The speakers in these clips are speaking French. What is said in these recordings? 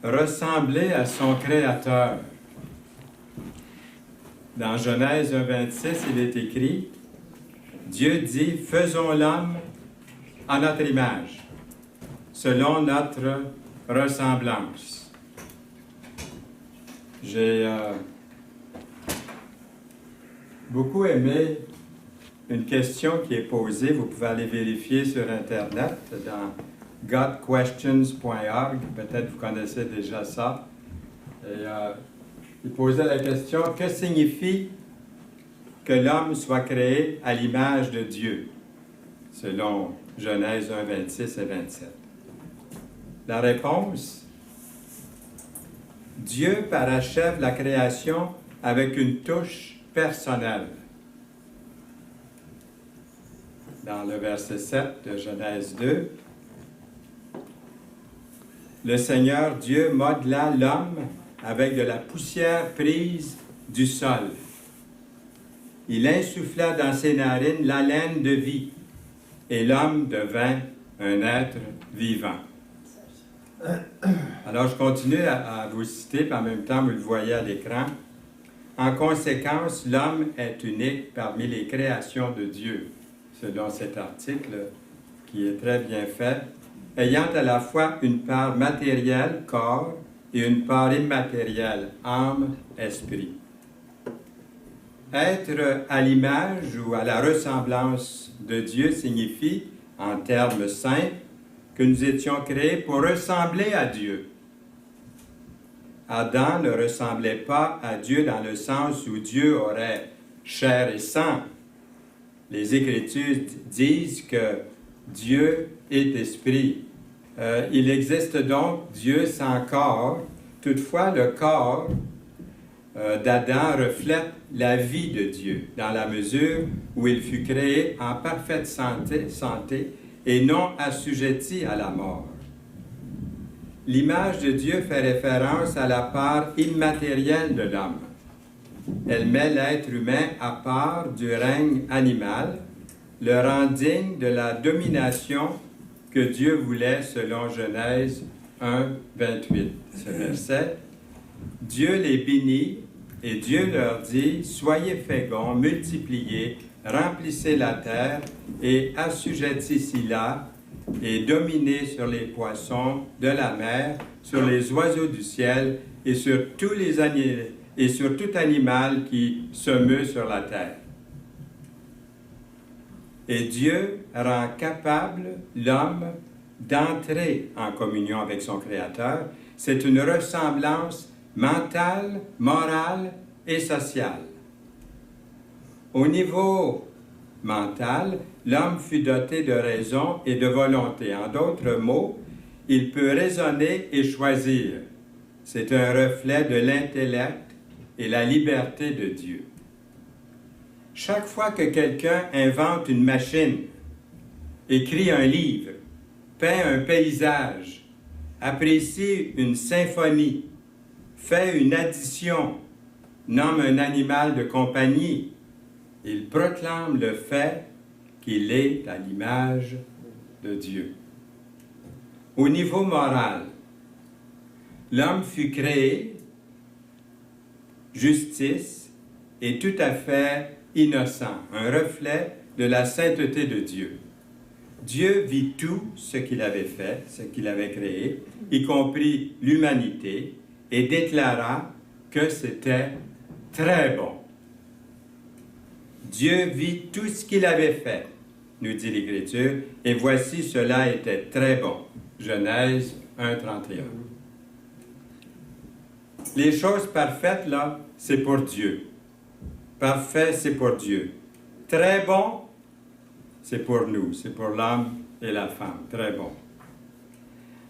ressembler à son Créateur. Dans Genèse 1,26, il est écrit, Dieu dit, faisons l'homme à notre image, selon notre ressemblance. J'ai beaucoup aimé une question qui est posée, vous pouvez aller vérifier sur Internet, dans godquestions.org, peut-être vous connaissez déjà ça. Et, il posait la question, que signifie que l'homme soit créé à l'image de Dieu, selon Genèse 1, 26 et 27? La réponse, Dieu parachève la création avec une touche personnelle. Dans le verset 7 de Genèse 2, le Seigneur Dieu modela l'homme avec de la poussière prise du sol. Il insuffla dans ses narines l'haleine de vie, et l'homme devint un être vivant. Alors, je continue à vous citer, puis en même temps, vous le voyez à l'écran. En conséquence, l'homme est unique parmi les créations de Dieu, selon cet article qui est très bien fait, ayant à la fois une part matérielle, corps, et une part immatérielle, âme, esprit. Être à l'image ou à la ressemblance de Dieu signifie, en termes simples, que nous étions créés pour ressembler à Dieu. Adam ne ressemblait pas à Dieu dans le sens où Dieu aurait chair et sang. Les Écritures disent que Dieu est esprit. Il existe donc Dieu sans corps. Toutefois, le corps d'Adam reflète la vie de Dieu, dans la mesure où il fut créé en parfaite santé et non assujetti à la mort. L'image de Dieu fait référence à la part immatérielle de l'homme. Elle met l'être humain à part du règne animal, le rend digne de la domination que Dieu voulait selon Genèse 1, 28. Ce verset, Dieu les bénit et Dieu leur dit, soyez féconds, multipliez, remplissez la terre et assujettissez-la et dominez sur les poissons de la mer, sur les oiseaux du ciel et sur tous les animaux et sur tout animal qui se meut sur la terre. Et Dieu rend capable l'homme d'entrer en communion avec son Créateur. C'est une ressemblance mentale, morale et sociale. Au niveau mental, l'homme fut doté de raison et de volonté. En d'autres mots, il peut raisonner et choisir. C'est un reflet de l'intellect et la liberté de Dieu. Chaque fois que quelqu'un invente une machine, écrit un livre, peint un paysage, apprécie une symphonie, fait une addition, nomme un animal de compagnie, il proclame le fait qu'il est à l'image de Dieu. Au niveau moral, l'homme fut créé, justice et tout à fait innocent, un reflet de la sainteté de Dieu. Dieu vit tout ce qu'il avait fait, ce qu'il avait créé, y compris l'humanité, et déclara que c'était très bon. Dieu vit tout ce qu'il avait fait, nous dit l'Écriture, et voici cela était très bon. Genèse 1, 31. Les choses parfaites, là, c'est pour Dieu. Parfait, c'est pour Dieu. Très bon, c'est pour nous, c'est pour l'homme et la femme. Très bon.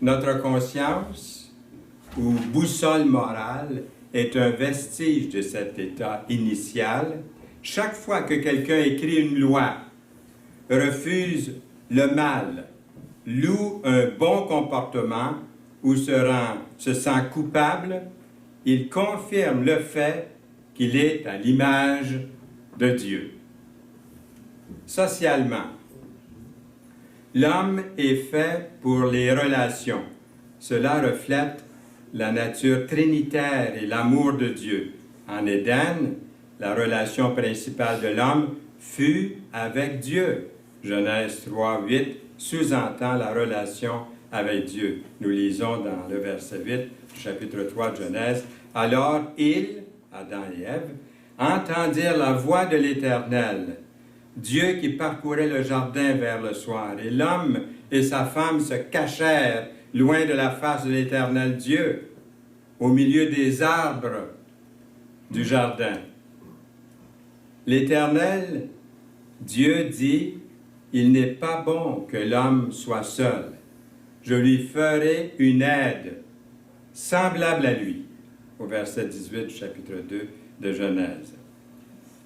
Notre conscience, ou boussole morale, est un vestige de cet état initial. Chaque fois que quelqu'un écrit une loi, refuse le mal, loue un bon comportement ou se sent coupable, il confirme le fait qu'il est à l'image de Dieu. Socialement, l'homme est fait pour les relations. Cela reflète la nature trinitaire et l'amour de Dieu. En Éden, la relation principale de l'homme fut avec Dieu. Genèse 3, 8 sous-entend la relation avec Dieu. Nous lisons dans le verset 8 du chapitre 3 de Genèse. Alors ils, Adam et Ève, entendirent la voix de l'Éternel, Dieu qui parcourait le jardin vers le soir. Et l'homme et sa femme se cachèrent loin de la face de l'Éternel Dieu, au milieu des arbres du jardin. L'Éternel Dieu dit, « Il n'est pas bon que l'homme soit seul. Je lui ferai une aide semblable à lui. » Au verset 18 du chapitre 2 de Genèse.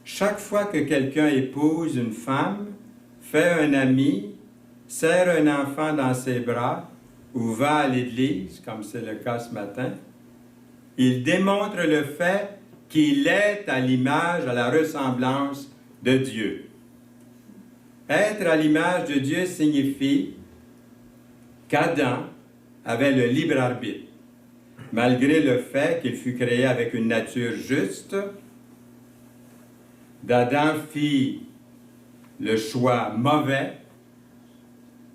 Chaque fois que quelqu'un épouse une femme, fait un ami, serre un enfant dans ses bras ou va à l'église, comme c'est le cas ce matin, il démontre le fait qu'il est à l'image, à la ressemblance de Dieu. Être à l'image de Dieu signifie qu'Adam avait le libre arbitre. Malgré le fait qu'il fut créé avec une nature juste, d'Adam fit le choix mauvais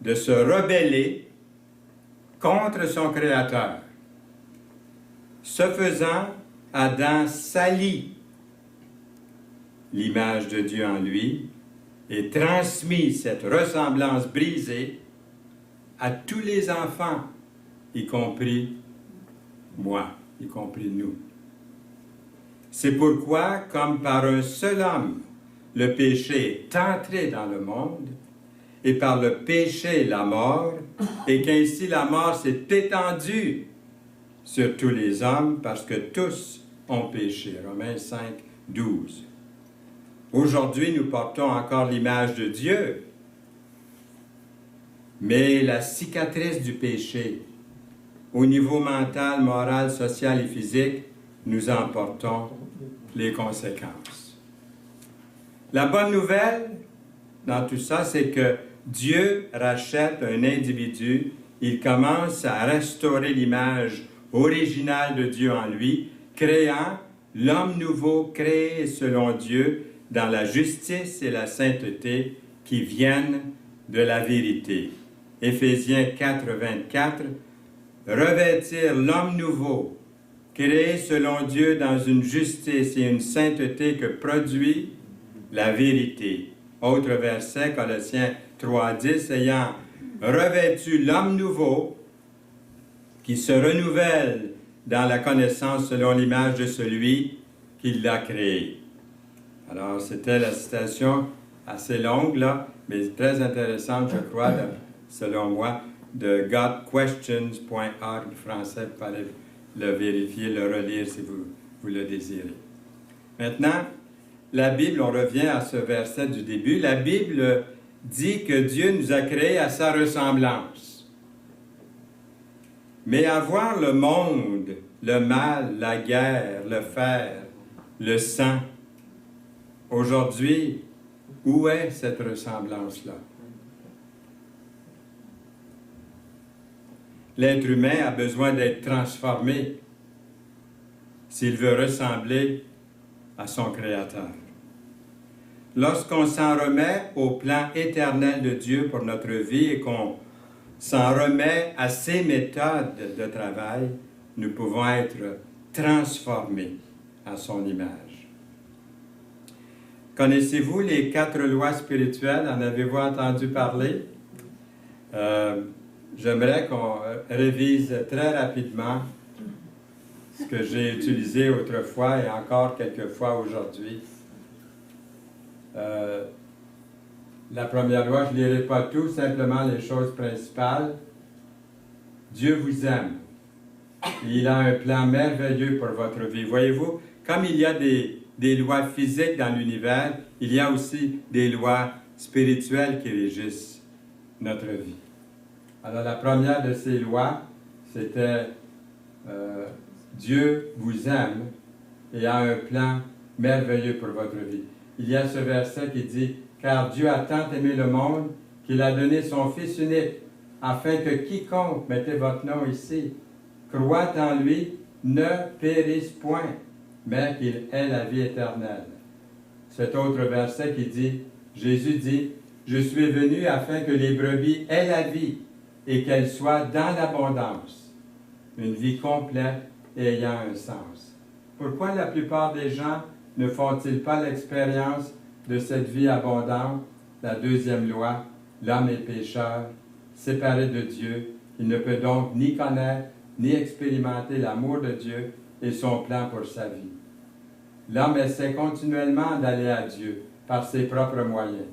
de se rebeller contre son Créateur. Ce faisant, Adam salit l'image de Dieu en lui et transmit cette ressemblance brisée à tous les enfants, y compris moi, y compris nous. C'est pourquoi, comme par un seul homme, le péché est entré dans le monde, et par le péché la mort, et qu'ainsi la mort s'est étendue sur tous les hommes, parce que tous ont péché. Romains 5, 12. Aujourd'hui, nous portons encore l'image de Dieu, mais la cicatrice du péché, au niveau mental, moral, social et physique, nous en portons les conséquences. La bonne nouvelle dans tout ça, c'est que Dieu rachète un individu, il commence à restaurer l'image originale de Dieu en lui, créant l'homme nouveau créé selon Dieu dans la justice et la sainteté qui viennent de la vérité. Éphésiens 4, 24, revêtir l'homme nouveau, créé selon Dieu dans une justice et une sainteté que produit la vérité. Autre verset, Colossiens 3, 10, ayant revêtu l'homme nouveau qui se renouvelle dans la connaissance selon l'image de celui qui l'a créé. Alors, c'était la citation assez longue, là, mais très intéressante, je crois, selon moi, de godquestions.org français, vous pouvez le vérifier, le relire si vous le désirez. Maintenant, la Bible, on revient à ce verset du début, la Bible dit que Dieu nous a créés à sa ressemblance. Mais à voir le monde, le mal, la guerre, le fer, le sang, aujourd'hui, où est cette ressemblance-là? L'être humain a besoin d'être transformé s'il veut ressembler à son Créateur. Lorsqu'on s'en remet au plan éternel de Dieu pour notre vie et qu'on s'en remet à ses méthodes de travail, nous pouvons être transformés à son image. Connaissez-vous les 4 lois spirituelles? En avez-vous entendu parler? J'aimerais qu'on révise très rapidement ce que j'ai utilisé autrefois et encore quelques fois aujourd'hui. La première loi, je ne lirai pas tout, simplement les choses principales. Dieu vous aime. Il a un plan merveilleux pour votre vie. Voyez-vous, comme il y a des lois physiques dans l'univers, il y a aussi des lois spirituelles qui régissent notre vie. Alors, la première de ces lois, c'était Dieu vous aime et a un plan merveilleux pour votre vie. Il y a ce verset qui dit « Car Dieu a tant aimé le monde qu'il a donné son Fils unique, afin que quiconque, mettez votre nom ici, croient en lui ne périssent point, mais qu'il ait la vie éternelle. Cet autre verset qui dit, Jésus dit, je suis venu afin que les brebis aient la vie et qu'elle soit dans l'abondance, une vie complète et ayant un sens. Pourquoi la plupart des gens ne font-ils pas l'expérience de cette vie abondante? La deuxième loi, l'homme est pécheur, séparé de Dieu, il ne peut donc ni connaître ni expérimenter l'amour de Dieu et son plan pour sa vie. L'homme essaie continuellement d'aller à Dieu par ses propres moyens.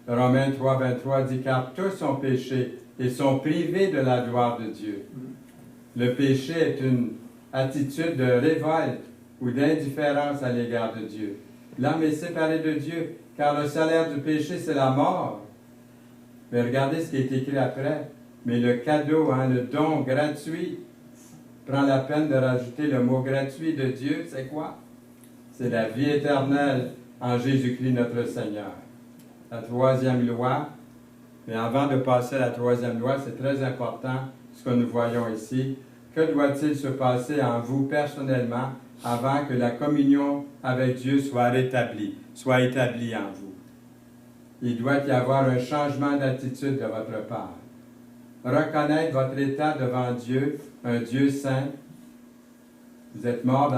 Romains 3, 23 dit « Car tous ont péché et sont privés de la gloire de Dieu. » Le péché est une attitude de révolte ou d'indifférence à l'égard de Dieu. L'homme est séparé de Dieu, car le salaire du péché, c'est la mort. Mais regardez ce qui est écrit après. Mais le cadeau, le don gratuit, prend la peine de rajouter le mot gratuit de Dieu, c'est quoi? C'est la vie éternelle en Jésus-Christ notre Seigneur. La troisième loi, mais avant de passer à la troisième loi, c'est très important ce que nous voyons ici. Que doit-il se passer en vous personnellement avant que la communion avec Dieu soit rétablie, soit établie en vous? Il doit y avoir un changement d'attitude de votre part. Reconnaître votre état devant Dieu, un Dieu saint. Vous êtes mort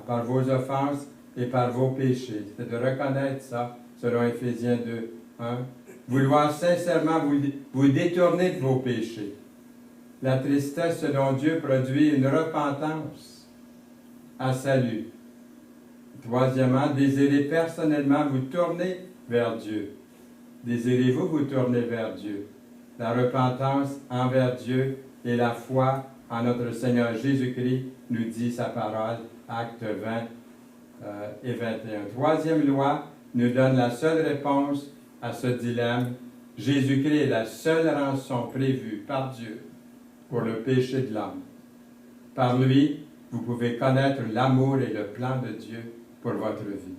par vos offenses et par vos péchés. C'est de reconnaître ça, selon Éphésiens 2, 1. Vouloir sincèrement vous détourner de vos péchés. La tristesse, selon Dieu, produit une repentance à salut. Troisièmement, désirez personnellement vous tourner vers Dieu. Désirez-vous vous tourner vers Dieu? La repentance envers Dieu et la foi en notre Seigneur Jésus-Christ, nous dit sa parole, Actes 20 et 21. Troisième loi nous donne la seule réponse à ce dilemme. Jésus-Christ est la seule rançon prévue par Dieu pour le péché de l'homme. Par lui, vous pouvez connaître l'amour et le plan de Dieu pour votre vie.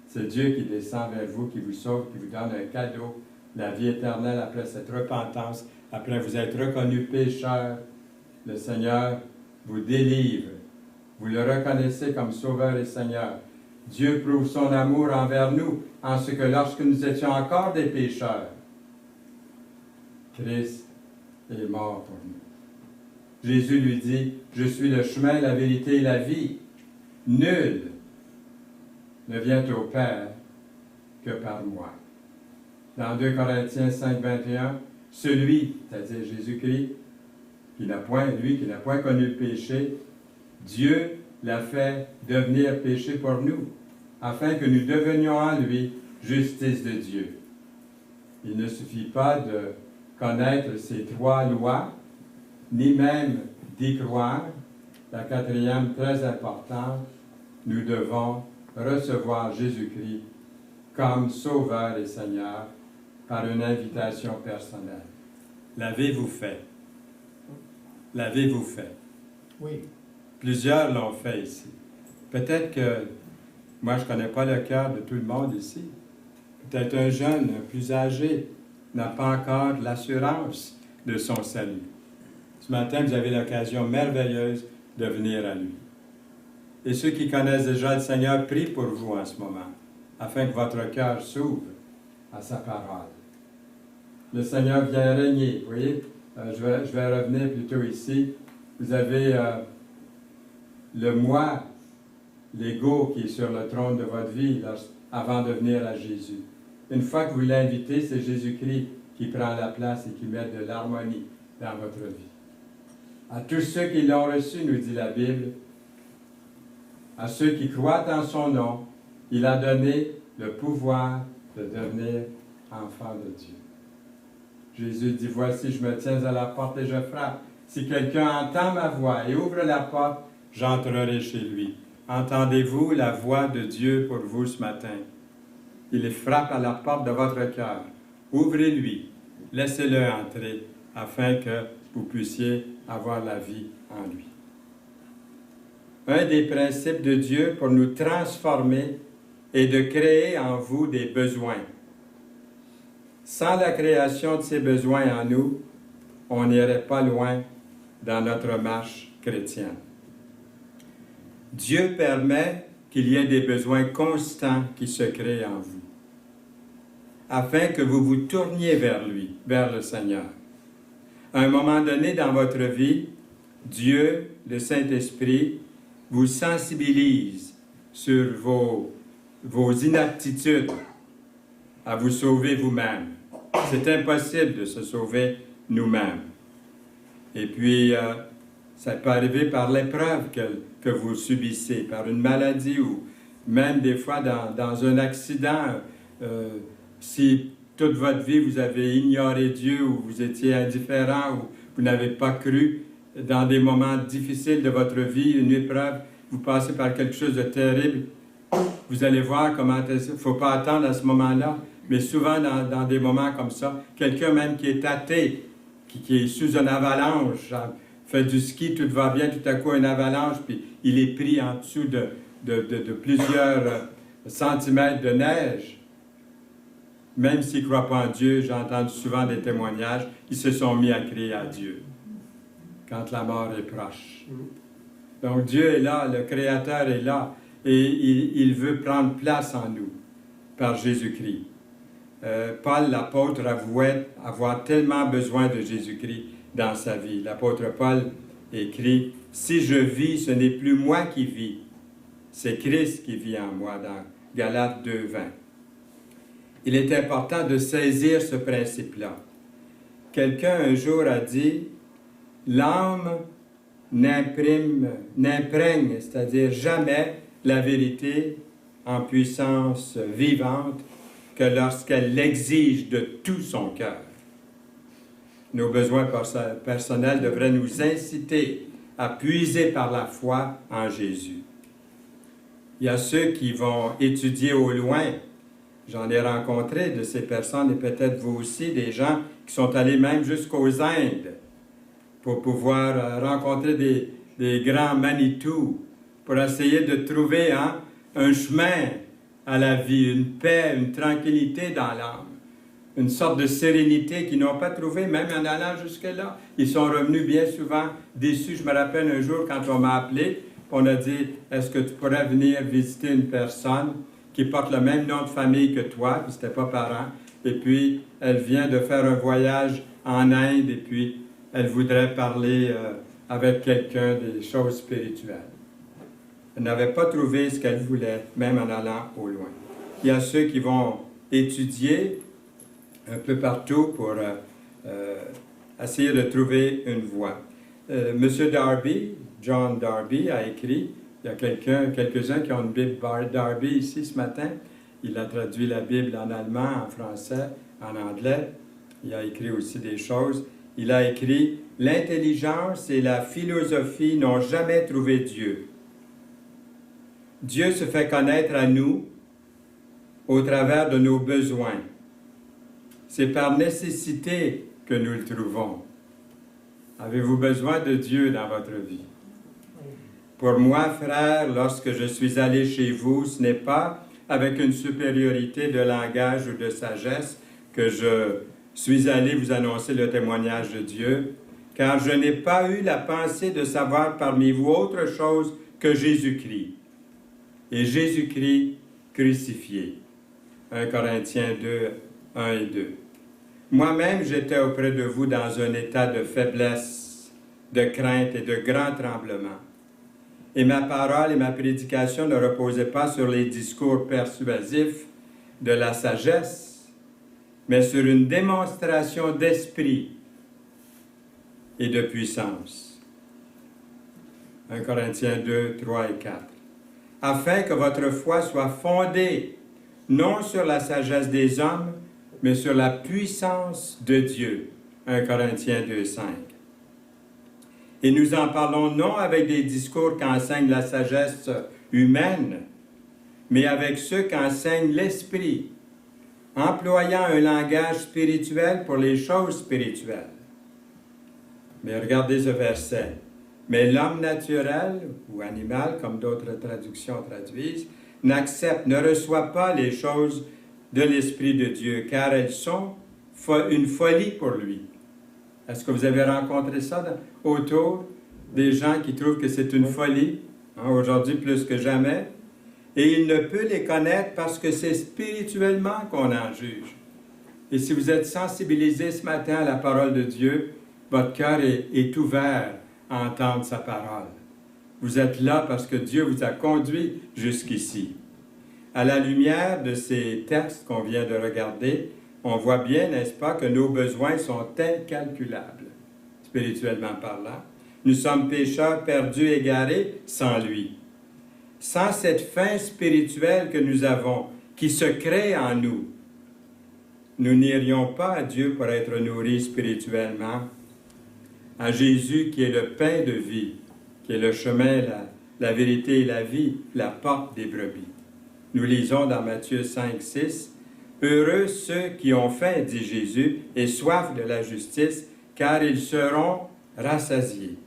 C'est Dieu qui descend vers vous, qui vous sauve, qui vous donne un cadeau, la vie éternelle après cette repentance, après vous être reconnu pécheur. Le Seigneur vous délivre. Vous le reconnaissez comme Sauveur et Seigneur. Dieu prouve son amour envers nous, en ce que lorsque nous étions encore des pécheurs, Christ est mort pour nous. Jésus lui dit, « Je suis le chemin, la vérité et la vie. Nul ne vient au Père que par moi. » Dans 2 Corinthiens 5, 21, celui, c'est-à-dire Jésus-Christ, qui n'a point connu le péché, Dieu l'a fait devenir péché pour nous, afin que nous devenions en lui justice de Dieu. Il ne suffit pas de connaître ces trois lois, ni même d'y croire. La quatrième, très importante, nous devons recevoir Jésus-Christ comme Sauveur et Seigneur par une invitation personnelle. L'avez-vous fait? L'avez-vous fait? Oui. Plusieurs l'ont fait ici. Peut-être que, moi je ne connais pas le cœur de tout le monde ici. Peut-être un jeune, plus âgé, n'a pas encore l'assurance de son salut. Ce matin, vous avez l'occasion merveilleuse de venir à lui. Et ceux qui connaissent déjà le Seigneur prient pour vous en ce moment, afin que votre cœur s'ouvre à sa parole. Le Seigneur vient régner. Vous voyez, je vais revenir plutôt ici. Vous avez le moi, l'ego qui est sur le trône de votre vie avant de venir à Jésus. Une fois que vous l'invitez, c'est Jésus-Christ qui prend la place et qui met de l'harmonie dans votre vie. À tous ceux qui l'ont reçu, nous dit la Bible, à ceux qui croient en son nom, il a donné le pouvoir de devenir enfants de Dieu. Jésus dit, voici, je me tiens à la porte et je frappe. Si quelqu'un entend ma voix et ouvre la porte, j'entrerai chez lui. Entendez-vous la voix de Dieu pour vous ce matin? Il frappe à la porte de votre cœur. Ouvrez-lui, laissez-le entrer, afin que vous puissiez avoir la vie en lui. Un des principes de Dieu pour nous transformer est de créer en vous des besoins. Sans la création de ces besoins en nous, on n'irait pas loin dans notre marche chrétienne. Dieu permet qu'il y ait des besoins constants qui se créent en vous, afin que vous vous tourniez vers lui, vers le Seigneur. À un moment donné dans votre vie, Dieu, le Saint-Esprit, vous sensibilise sur vos inaptitudes à vous sauver vous-même. C'est impossible de se sauver nous-mêmes. Et puis, ça peut arriver par l'épreuve que vous subissez, par une maladie ou même des fois dans un accident. Si toute votre vie vous avez ignoré Dieu ou vous étiez indifférent ou vous n'avez pas cru, dans des moments difficiles de votre vie, une épreuve, vous passez par quelque chose de terrible, vous allez voir comment il ne faut pas attendre à ce moment-là, mais souvent dans des moments comme ça, quelqu'un même qui est athée, qui est sous une avalanche, fait du ski, tout va bien, tout à coup une avalanche, puis il est pris en dessous de plusieurs centimètres de neige. Même s'ils ne croient pas en Dieu, j'ai entendu souvent des témoignages, ils se sont mis à crier à Dieu quand la mort est proche. Donc Dieu est là, le Créateur est là, et il veut prendre place en nous par Jésus-Christ. Paul, l'apôtre, avouait avoir tellement besoin de Jésus-Christ dans sa vie. L'apôtre Paul écrit « Si je vis, ce n'est plus moi qui vis, c'est Christ qui vit en moi » dans Galates 2, 20. Il est important de saisir ce principe-là. Quelqu'un un jour a dit « L'âme n'imprègne, c'est-à-dire jamais, la vérité en puissance vivante que lorsqu'elle l'exige de tout son cœur. » Nos besoins personnels devraient nous inciter à puiser par la foi en Jésus. Il y a ceux qui vont étudier au loin. J'en ai rencontré de ces personnes, et peut-être vous aussi, des gens qui sont allés même jusqu'aux Indes pour pouvoir rencontrer des grands Manitou, pour essayer de trouver un chemin à la vie, une paix, une tranquillité dans l'âme, une sorte de sérénité qu'ils n'ont pas trouvé même en allant jusque-là. Ils sont revenus bien souvent déçus. Je me rappelle un jour quand on m'a appelé, on a dit « Est-ce que tu pourrais venir visiter une personne qui porte le même nom de famille que toi, puis c'était pas parent, et puis elle vient de faire un voyage en Inde, et puis elle voudrait parler avec quelqu'un des choses spirituelles. » Elle n'avait pas trouvé ce qu'elle voulait, même en allant au loin. Il y a ceux qui vont étudier un peu partout pour essayer de trouver une voie. Monsieur Darby, John Darby, a écrit, il y a quelques-uns qui ont une Bible Darby ici ce matin. Il a traduit la Bible en allemand, en français, en anglais. Il a écrit aussi des choses. Il a écrit « L'intelligence et la philosophie n'ont jamais trouvé Dieu. Dieu se fait connaître à nous au travers de nos besoins. C'est par nécessité que nous le trouvons. » Avez-vous besoin de Dieu dans votre vie? Pour moi, frère, lorsque je suis allé chez vous, ce n'est pas avec une supériorité de langage ou de sagesse que je suis allé vous annoncer le témoignage de Dieu, car je n'ai pas eu la pensée de savoir parmi vous autre chose que Jésus-Christ, et Jésus-Christ crucifié. 1 Corinthiens 2, 1 et 2. Moi-même, j'étais auprès de vous dans un état de faiblesse, de crainte et de grand tremblement. Et ma parole et ma prédication ne reposaient pas sur les discours persuasifs de la sagesse, mais sur une démonstration d'esprit et de puissance. 1 Corinthiens 2, 3 et 4. Afin que votre foi soit fondée non sur la sagesse des hommes, mais sur la puissance de Dieu. 1 Corinthiens 2, 5. Et nous en parlons non avec des discours qu'enseigne la sagesse humaine, mais avec ceux qu'enseigne l'Esprit, employant un langage spirituel pour les choses spirituelles. Mais regardez ce verset. Mais l'homme naturel, ou animal, comme d'autres traductions traduisent, n'accepte, ne reçoit pas les choses de l'Esprit de Dieu, car elles sont une folie pour lui. Est-ce que vous avez rencontré ça autour des gens qui trouvent que c'est une folie, hein, aujourd'hui plus que jamais? Et il ne peut les connaître parce que c'est spirituellement qu'on en juge. Et si vous êtes sensibilisé ce matin à la parole de Dieu, votre cœur est ouvert à entendre sa parole. Vous êtes là parce que Dieu vous a conduit jusqu'ici. À la lumière de ces textes qu'on vient de regarder, on voit bien, n'est-ce pas, que nos besoins sont incalculables, spirituellement parlant. Nous sommes pécheurs, perdus, égarés, sans lui. Sans cette faim spirituelle que nous avons, qui se crée en nous, nous n'irions pas à Dieu pour être nourris spirituellement, à Jésus qui est le pain de vie, qui est le chemin, la vérité et la vie, la porte des brebis. Nous lisons dans Matthieu 5, 6, « Heureux ceux qui ont faim, dit Jésus, et soif de la justice, car ils seront rassasiés. »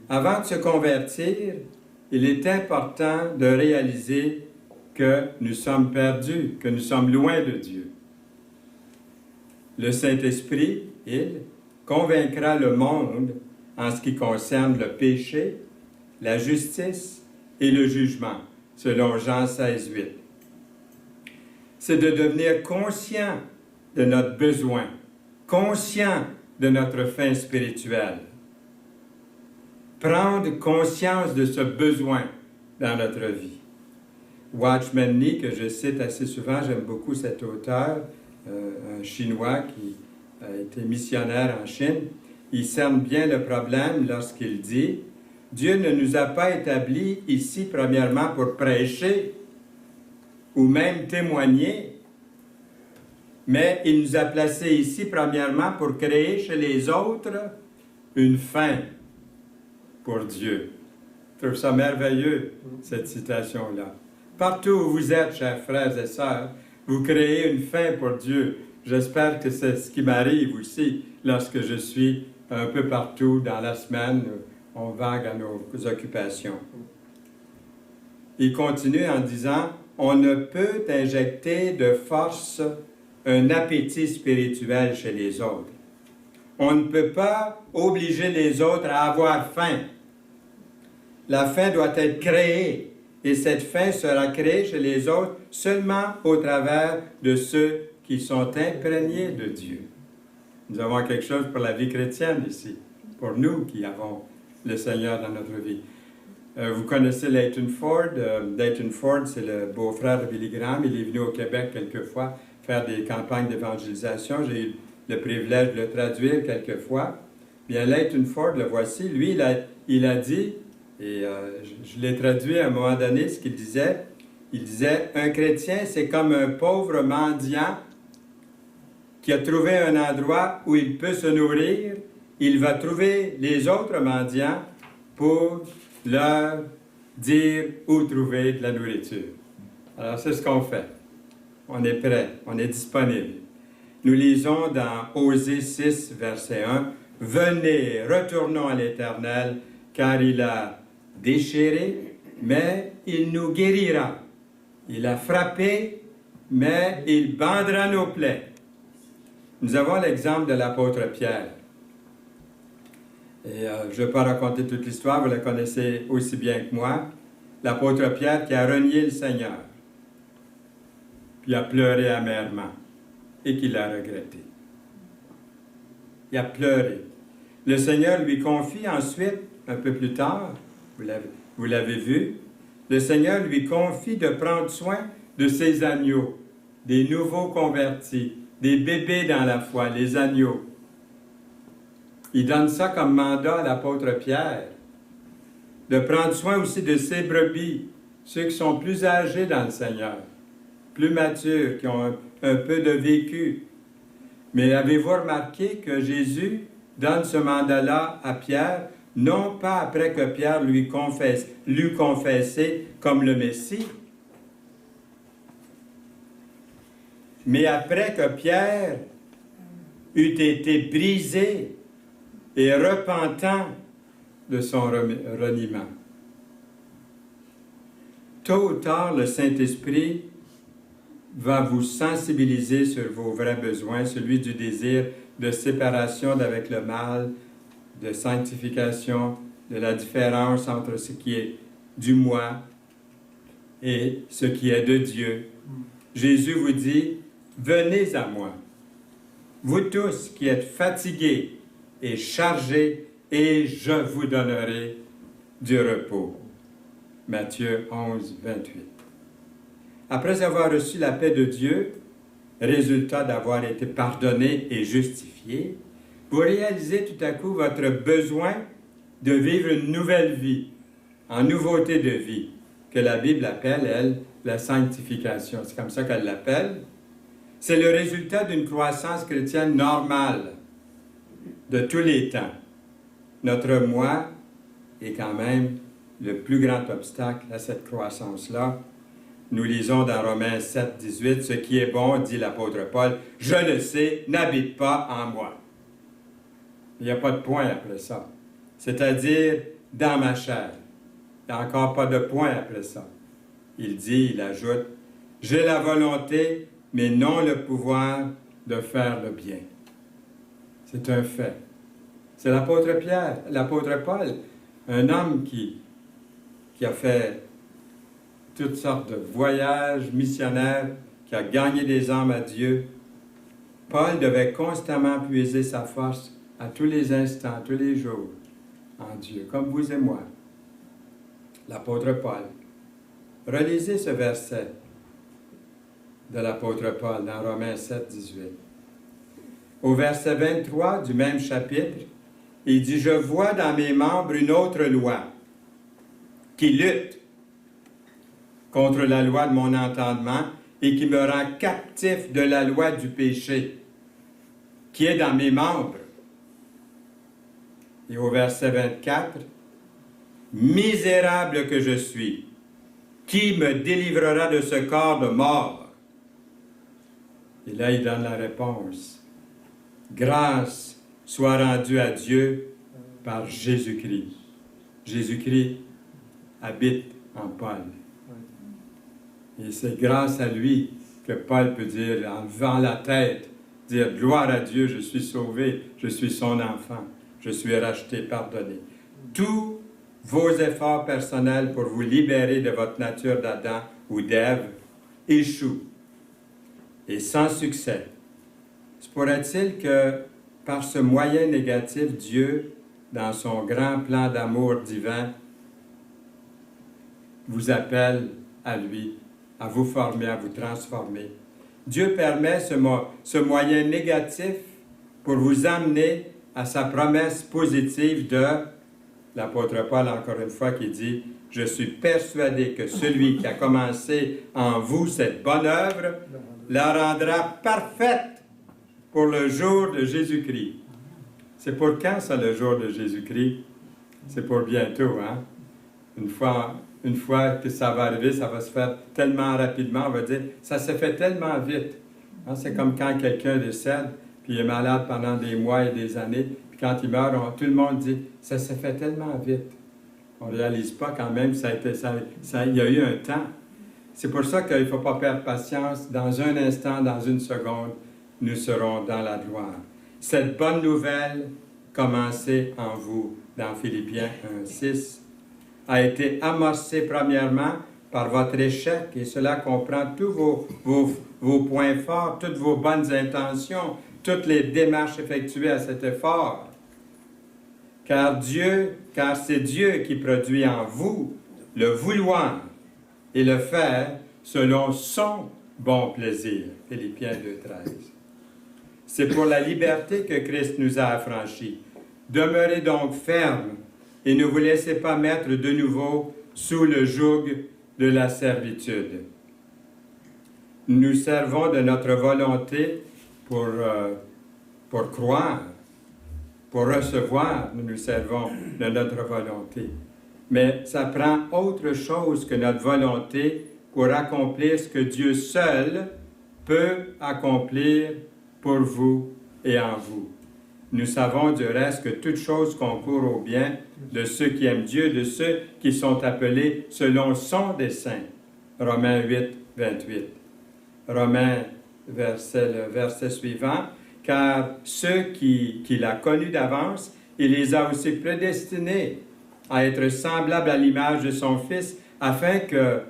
Avant de se convertir, il est important de réaliser que nous sommes perdus, que nous sommes loin de Dieu. Le Saint-Esprit, il, convaincra le monde en ce qui concerne le péché, la justice et le jugement, selon Jean 16, 8. C'est de devenir conscient de notre besoin, conscient de notre faim spirituelle. Prendre conscience de ce besoin dans notre vie. Watchman Nee, que je cite assez souvent, j'aime beaucoup cet auteur, un Chinois qui a été missionnaire en Chine, il cerne bien le problème lorsqu'il dit « Dieu ne nous a pas établis ici premièrement pour prêcher ou même témoigner, mais il nous a placés ici premièrement pour créer chez les autres une faim pour Dieu. » Je trouve ça merveilleux, cette citation-là. Partout où vous êtes, chers frères et sœurs, vous créez une faim pour Dieu. J'espère que c'est ce qui m'arrive aussi lorsque je suis un peu partout dans la semaine, on vague à nos occupations. Il continue en disant, « On ne peut injecter de force un appétit spirituel chez les autres. On ne peut pas obliger les autres à avoir faim. La faim doit être créée, et cette faim sera créée chez les autres seulement au travers de ceux qui sont imprégnés de Dieu. » Nous avons quelque chose pour la vie chrétienne ici, pour nous qui avons le Seigneur dans notre vie. Vous connaissez Leighton Ford. Leighton Ford, c'est le beau-frère de Billy Graham. Il est venu au Québec quelquefois faire des campagnes d'évangélisation. J'ai eu le privilège de le traduire quelquefois. Bien, Leighton Ford, le voici, lui, il a dit, et je l'ai traduit à un moment donné, ce qu'il disait. Il disait, un chrétien, c'est comme un pauvre mendiant qui a trouvé un endroit où il peut se nourrir. Il va trouver les autres mendiants pour leur dire où trouver de la nourriture. Alors, c'est ce qu'on fait. On est prêt, on est disponible. Nous lisons dans Osée 6, verset 1, « Venez, retournons à l'Éternel, car il a déchiré, mais il nous guérira. Il a frappé, mais il bandera nos plaies. » Nous avons l'exemple de l'apôtre Pierre. Et je ne vais pas raconter toute l'histoire, vous la connaissez aussi bien que moi. L'apôtre Pierre qui a renié le Seigneur, puis a pleuré amèrement, et qui l'a regretté. Il a pleuré. Le Seigneur lui confie ensuite, un peu plus tard, vous l'avez vu, le Seigneur lui confie de prendre soin de ses agneaux, des nouveaux convertis, des bébés dans la foi, les agneaux. Il donne ça comme mandat à l'apôtre Pierre, de prendre soin aussi de ses brebis, ceux qui sont plus âgés dans le Seigneur, plus matures, qui ont un peu de vécu. Mais avez-vous remarqué que Jésus donne ce mandat-là à Pierre, non pas après que Pierre l'eut confessé comme le Messie, mais après que Pierre eût été brisé et repentant de son reniement. Tôt ou tard, le Saint-Esprit va vous sensibiliser sur vos vrais besoins, celui du désir de séparation d'avec le mal, de sanctification, de la différence entre ce qui est du moi et ce qui est de Dieu. Jésus vous dit, venez à moi, vous tous qui êtes fatigués et chargés, et je vous donnerai du repos. Matthieu 11, 28. Après avoir reçu la paix de Dieu, résultat d'avoir été pardonné et justifié, vous réalisez tout à coup votre besoin de vivre une nouvelle vie, en nouveauté de vie, que la Bible appelle, elle, la sanctification. C'est comme ça qu'elle l'appelle. C'est le résultat d'une croissance chrétienne normale de tous les temps. Notre moi est quand même le plus grand obstacle à cette croissance-là. Nous lisons dans Romains 7, 18, « Ce qui est bon, dit l'apôtre Paul, je le sais, n'habite pas en moi. » Il n'y a pas de point après ça. C'est-à-dire, dans ma chair. Il n'y a encore pas de point après ça. Il dit, il ajoute, « J'ai la volonté, mais non le pouvoir de faire le bien. » C'est un fait. C'est l'apôtre Pierre, l'apôtre Paul, un homme qui a fait toutes sortes de voyages missionnaires, qui a gagné des âmes à Dieu. Paul devait constamment puiser sa force à tous les instants, tous les jours, en Dieu, comme vous et moi. L'apôtre Paul. Relisez ce verset de l'apôtre Paul dans Romains 7, 18. Au verset 23 du même chapitre, il dit « Je vois dans mes membres une autre loi qui lutte contre la loi de mon entendement et qui me rend captif de la loi du péché qui est dans mes membres. » Et au verset 24, « Misérable que je suis, qui me délivrera de ce corps de mort? » Et là, il donne la réponse. « Grâce soit rendue à Dieu par Jésus-Christ. » Jésus-Christ habite en Paul. Et c'est grâce à lui que Paul peut dire, en levant la tête, dire « Gloire à Dieu, je suis sauvé, je suis son enfant, je suis racheté, pardonné. » Tous vos efforts personnels pour vous libérer de votre nature d'Adam ou d'Ève échouent. Et sans succès. Se pourrait-il que, par ce moyen négatif, Dieu, dans son grand plan d'amour divin, vous appelle à lui, à vous former, à vous transformer. Dieu permet ce moyen négatif pour vous amener à sa promesse positive de l'apôtre Paul, encore une fois, qui dit « Je suis persuadé que celui qui a commencé en vous cette bonne œuvre la rendra parfaite pour le jour de Jésus-Christ. » C'est pour quand, ça, le jour de Jésus-Christ? C'est pour bientôt, hein? Une fois que ça va arriver, ça va se faire tellement rapidement, on va dire, ça se fait tellement vite. Hein? C'est comme quand quelqu'un décède, puis il est malade pendant des mois et des années, puis quand il meurt, tout le monde dit, ça se fait tellement vite. On ne réalise pas quand même que il y a eu un temps. C'est pour ça qu'il ne faut pas perdre patience. Dans un instant, dans une seconde, nous serons dans la gloire. Cette bonne nouvelle, commencée en vous, dans Philippiens 1:6, a été amorcée premièrement par votre échec, et cela comprend tous vos points forts, toutes vos bonnes intentions, toutes les démarches effectuées à cet effort. Car c'est Dieu qui produit en vous le vouloir et le faire selon son bon plaisir. Philippiens 2:13. C'est pour la liberté que Christ nous a affranchis. Demeurez donc fermes et ne vous laissez pas mettre de nouveau sous le joug de la servitude. Nous servons de notre volonté pour croire, pour recevoir, nous servons de notre volonté. Mais ça prend autre chose que notre volonté pour accomplir ce que Dieu seul peut accomplir pour vous et en vous. Nous savons du reste que toute chose concourt au bien de ceux qui aiment Dieu, de ceux qui sont appelés selon son dessein. Romains 8, 28. Romains, le verset suivant. « car ceux qu'il a connus d'avance, il les a aussi prédestinés à être semblables à l'image de son Fils, afin que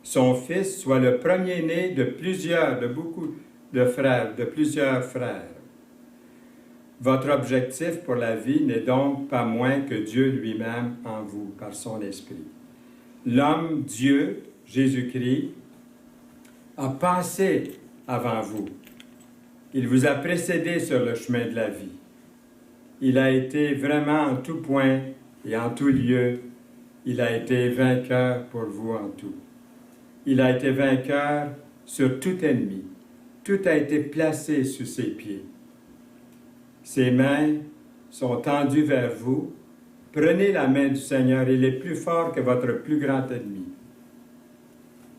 son Fils soit le premier-né de beaucoup de frères, de plusieurs frères. Votre objectif pour la vie n'est donc pas moins que Dieu lui-même en vous, par son Esprit. L'homme Dieu, Jésus-Christ, a passé avant vous. Il vous a précédé sur le chemin de la vie. Il a été vraiment en tout point et en tout lieu, il a été vainqueur pour vous en tout. Il a été vainqueur sur tout ennemi. Tout a été placé sous ses pieds. Ses mains sont tendues vers vous. Prenez la main du Seigneur, il est plus fort que votre plus grand ennemi.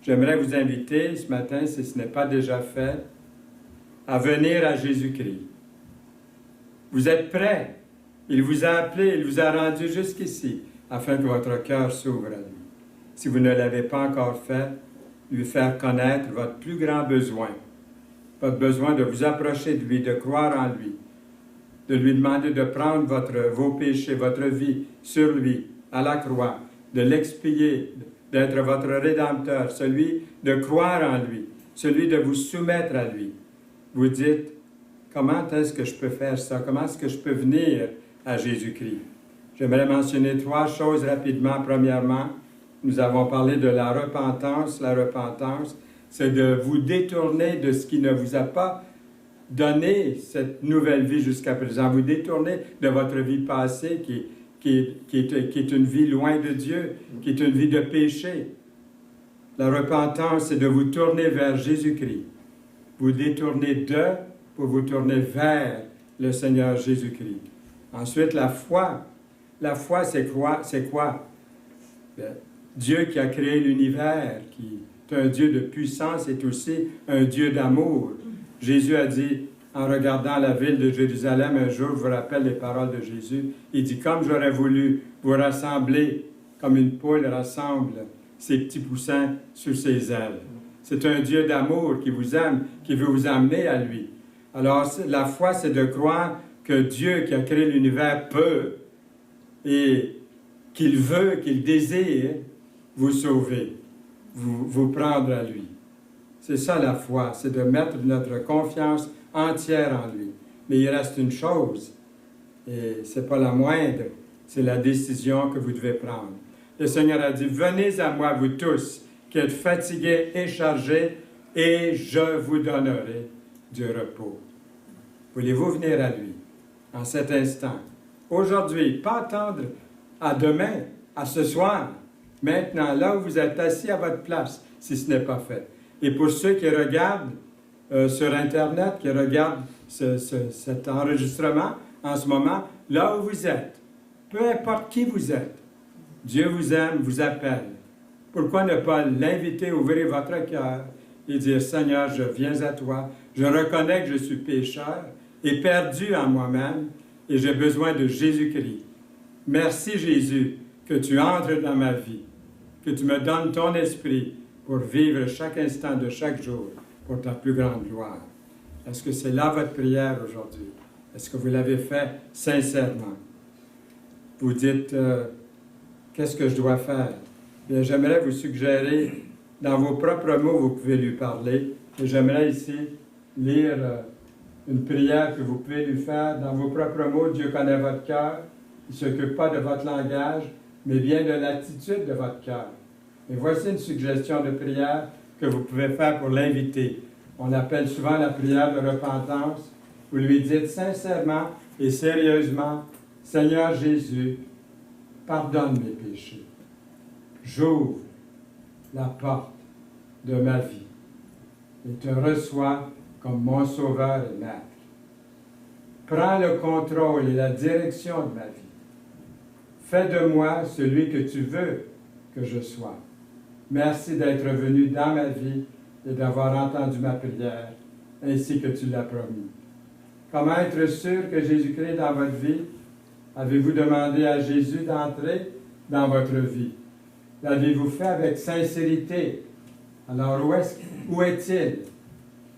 J'aimerais vous inviter ce matin, si ce n'est pas déjà fait, à venir à Jésus-Christ. Vous êtes prêts? Il vous a appelé, il vous a rendu jusqu'ici, afin que votre cœur s'ouvre à lui. Si vous ne l'avez pas encore fait, lui faire connaître votre plus grand besoin, votre besoin de vous approcher de lui, de croire en lui, de lui demander de prendre vos péchés, votre vie sur lui, à la croix, de l'expier, d'être votre Rédempteur, celui de croire en lui, celui de vous soumettre à lui. Vous dites, comment est-ce que je peux faire ça? Comment est-ce que je peux venir à Jésus-Christ? J'aimerais mentionner 3 choses rapidement. Premièrement, nous avons parlé de la repentance. La repentance, c'est de vous détourner de ce qui ne vous a pas donné cette nouvelle vie jusqu'à présent. Vous détourner de votre vie passée qui est une vie loin de Dieu, qui est une vie de péché. La repentance, c'est de vous tourner vers Jésus-Christ. Vous détourner pour vous tourner vers le Seigneur Jésus-Christ. Ensuite, la foi. La foi, c'est quoi? Dieu qui a créé l'univers, qui est un Dieu de puissance, est aussi un Dieu d'amour. Jésus a dit, en regardant la ville de Jérusalem, un jour, je vous rappelle les paroles de Jésus, il dit, comme j'aurais voulu vous rassembler, comme une poule rassemble ses petits poussins sur ses ailes. C'est un Dieu d'amour qui vous aime, qui veut vous amener à lui. Alors, la foi, c'est de croire que Dieu qui a créé l'univers peut et qu'il veut, qu'il désire vous sauver, vous prendre à lui. C'est ça la foi, c'est de mettre notre confiance entière en lui. Mais il reste une chose, et ce n'est pas la moindre, c'est la décision que vous devez prendre. Le Seigneur a dit, « Venez à moi, vous tous, qui êtes fatigués et chargés, et je vous donnerai du repos. » Voulez-vous venir à lui en cet instant? Aujourd'hui, pas attendre à demain, à ce soir, maintenant, là où vous êtes assis à votre place, si ce n'est pas fait. Et pour ceux qui regardent sur Internet, qui regardent cet enregistrement en ce moment, là où vous êtes, peu importe qui vous êtes, Dieu vous aime, vous appelle. Pourquoi ne pas l'inviter, ouvrir votre cœur et dire, « Seigneur, je viens à toi, je reconnais que je suis pécheur et perdu en moi-même et j'ai besoin de Jésus-Christ. Merci Jésus que tu entres dans ma vie, que tu me donnes ton esprit pour vivre chaque instant de chaque jour pour ta plus grande gloire. » Est-ce que c'est là votre prière aujourd'hui? Est-ce que vous l'avez fait sincèrement? Vous dites, qu'est-ce que je dois faire? Bien, j'aimerais vous suggérer, dans vos propres mots, vous pouvez lui parler. Et j'aimerais ici lire une prière que vous pouvez lui faire. Dans vos propres mots, Dieu connaît votre cœur. Il ne s'occupe pas de votre langage, mais bien de l'attitude de votre cœur. Et voici une suggestion de prière que vous pouvez faire pour l'inviter. On l'appelle souvent la prière de repentance. Vous lui dites sincèrement et sérieusement, « Seigneur Jésus, pardonne mes péchés. J'ouvre la porte de ma vie et te reçois comme mon sauveur et maître. Prends le contrôle et la direction de ma vie. Fais de moi celui que tu veux que je sois. Merci d'être venu dans ma vie et d'avoir entendu ma prière, ainsi que tu l'as promis. » Comment être sûr que Jésus-Christ est dans votre vie? Avez-vous demandé à Jésus d'entrer dans votre vie? L'avez-vous fait avec sincérité? Alors, où est-il?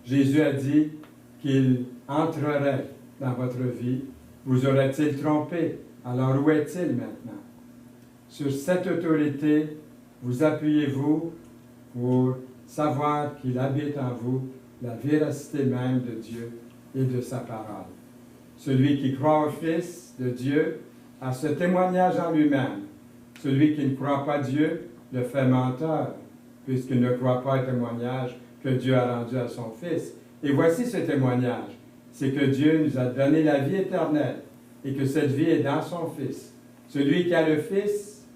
Jésus a dit qu'il entrerait dans votre vie, vous aurait-il trompé? Alors où est-il maintenant? Sur cette autorité, vous appuyez-vous pour savoir qu'il habite en vous la véracité même de Dieu et de sa parole. Celui qui croit au Fils de Dieu a ce témoignage en lui-même. Celui qui ne croit pas Dieu le fait menteur, puisqu'il ne croit pas au témoignage que Dieu a rendu à son Fils. Et voici ce témoignage, c'est que Dieu nous a donné la vie éternelle et que cette vie est dans son Fils. Celui qui a le Fils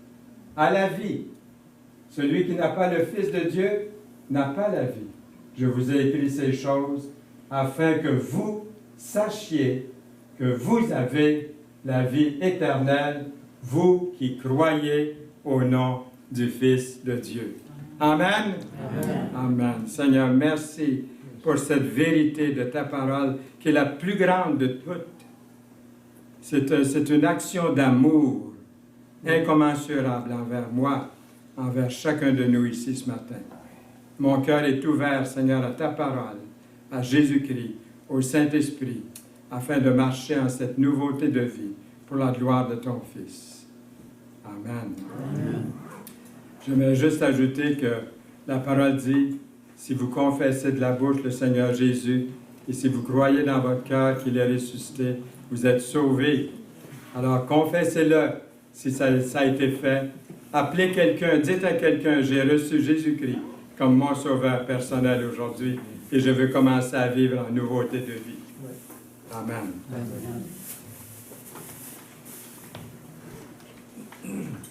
a la vie. Celui qui n'a pas le Fils de Dieu n'a pas la vie. Je vous ai écrit ces choses afin que vous sachiez que vous avez la vie éternelle, vous qui croyez au nom du Fils de Dieu. Amen. Amen. Amen. Seigneur, merci pour cette vérité de ta parole qui est la plus grande de toutes. C'est une action d'amour incommensurable envers moi, envers chacun de nous ici ce matin. Mon cœur est ouvert, Seigneur, à ta parole, à Jésus-Christ, au Saint-Esprit, afin de marcher en cette nouveauté de vie pour la gloire de ton Fils. Amen. Amen. J'aimerais juste ajouter que la parole dit, si vous confessez de la bouche le Seigneur Jésus, et si vous croyez dans votre cœur qu'il est ressuscité, vous êtes sauvés. Alors confessez-le si ça a été fait. Appelez quelqu'un, dites à quelqu'un, j'ai reçu Jésus-Christ comme mon sauveur personnel aujourd'hui et je veux commencer à vivre en nouveauté de vie. Amen. Amen.